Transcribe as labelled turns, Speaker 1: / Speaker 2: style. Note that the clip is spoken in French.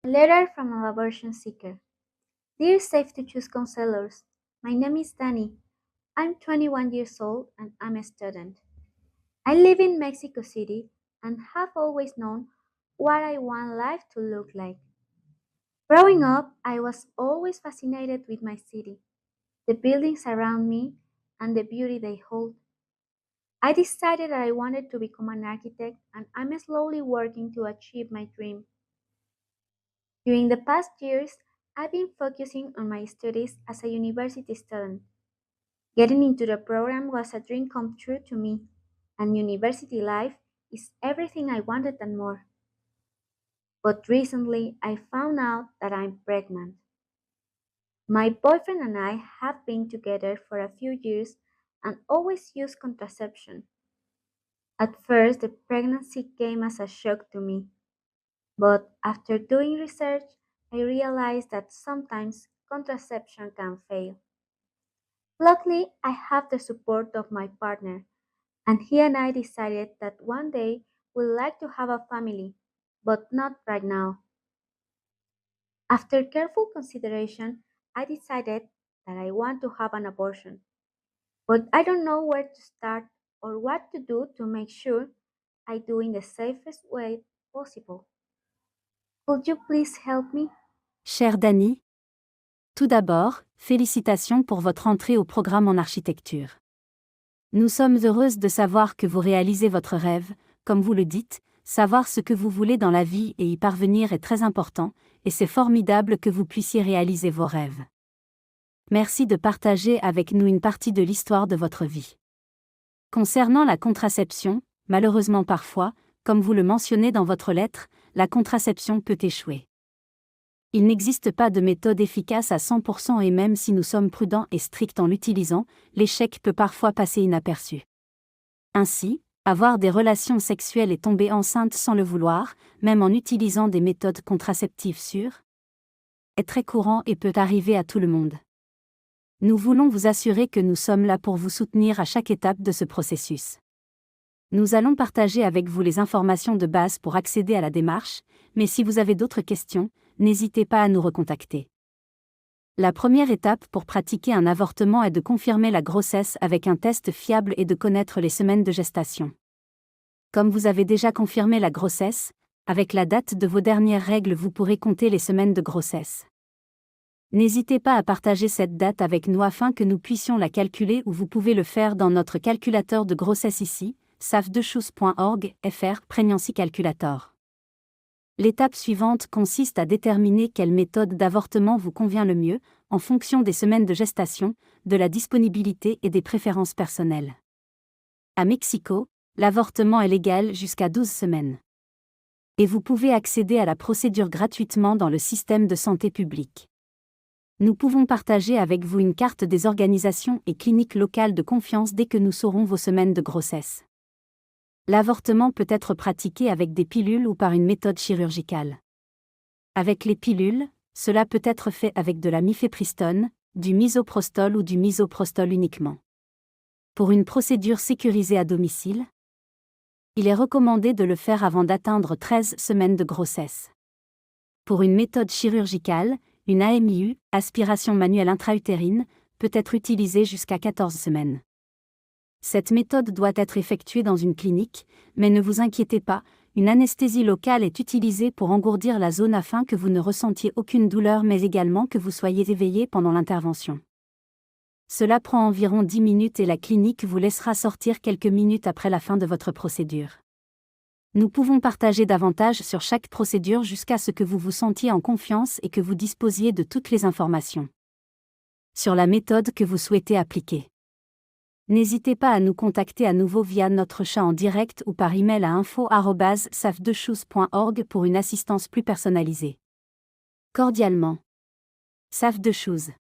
Speaker 1: Letter from an abortion seeker. Dear Safe to Choose counselors, my name is Danny. I'm 21 years old and I'm a student. I live in Mexico City and have always known what I want life to look like. Growing up, I was always fascinated with my city, the buildings around me, and the beauty they hold. I decided that I wanted to become an architect and I'm slowly working to achieve my dream. During the past years, I've been focusing on my studies as a university student. Getting into the program was a dream come true to me, and university life is everything I wanted and more. But recently, I found out that I'm pregnant. My boyfriend and I have been together for a few years and always used contraception. At first, the pregnancy came as a shock to me, but after doing research, I realized that sometimes contraception can fail. Luckily, I have the support of my partner, and he and I decided that one day we'd like to have a family, but not right now. After careful consideration, I decided that I want to have an abortion, but I don't know where to start or what to do to make sure I do in the safest way possible. Could you please help me?
Speaker 2: Chère Dany, tout d'abord, félicitations pour votre entrée au programme en architecture. Nous sommes heureuses de savoir que vous réalisez votre rêve, comme vous le dites, savoir ce que vous voulez dans la vie et y parvenir est très important, et c'est formidable que vous puissiez réaliser vos rêves. Merci de partager avec nous une partie de l'histoire de votre vie. Concernant la contraception, malheureusement parfois, comme vous le mentionnez dans votre lettre, la contraception peut échouer. Il n'existe pas de méthode efficace à 100% et même si nous sommes prudents et stricts en l'utilisant, l'échec peut parfois passer inaperçu. Ainsi, avoir des relations sexuelles et tomber enceinte sans le vouloir, même en utilisant des méthodes contraceptives sûres, est très courant et peut arriver à tout le monde. Nous voulons vous assurer que nous sommes là pour vous soutenir à chaque étape de ce processus. Nous allons partager avec vous les informations de base pour accéder à la démarche, mais si vous avez d'autres questions, n'hésitez pas à nous recontacter. La première étape pour pratiquer un avortement est de confirmer la grossesse avec un test fiable et de connaître les semaines de gestation. Comme vous avez déjà confirmé la grossesse, avec la date de vos dernières règles vous pourrez compter les semaines de grossesse. N'hésitez pas à partager cette date avec nous afin que nous puissions la calculer ou vous pouvez le faire dans notre calculateur de grossesse ici, safdechooz.org/fr Pregnancy Calculator. L'étape suivante consiste à déterminer quelle méthode d'avortement vous convient le mieux, en fonction des semaines de gestation, de la disponibilité et des préférences personnelles. À Mexico, l'avortement est légal jusqu'à 12 semaines. Et vous pouvez accéder à la procédure gratuitement dans le système de santé publique. Nous pouvons partager avec vous une carte des organisations et cliniques locales de confiance dès que nous saurons vos semaines de grossesse. L'avortement peut être pratiqué avec des pilules ou par une méthode chirurgicale. Avec les pilules, cela peut être fait avec de la mifepristone, du misoprostol ou du misoprostol uniquement. Pour une procédure sécurisée à domicile, il est recommandé de le faire avant d'atteindre 13 semaines de grossesse. Pour une méthode chirurgicale, une AMIU, aspiration manuelle intra-utérine, peut être utilisée jusqu'à 14 semaines. Cette méthode doit être effectuée dans une clinique, mais ne vous inquiétez pas, une anesthésie locale est utilisée pour engourdir la zone afin que vous ne ressentiez aucune douleur mais également que vous soyez éveillé pendant l'intervention. Cela prend environ 10 minutes et la clinique vous laissera sortir quelques minutes après la fin de votre procédure. Nous pouvons partager davantage sur chaque procédure jusqu'à ce que vous vous sentiez en confiance et que vous disposiez de toutes les informations sur la méthode que vous souhaitez appliquer. N'hésitez pas à nous contacter à nouveau via notre chat en direct ou par email à info@safdechooz.org pour une assistance plus personnalisée. Cordialement. Safdechooz.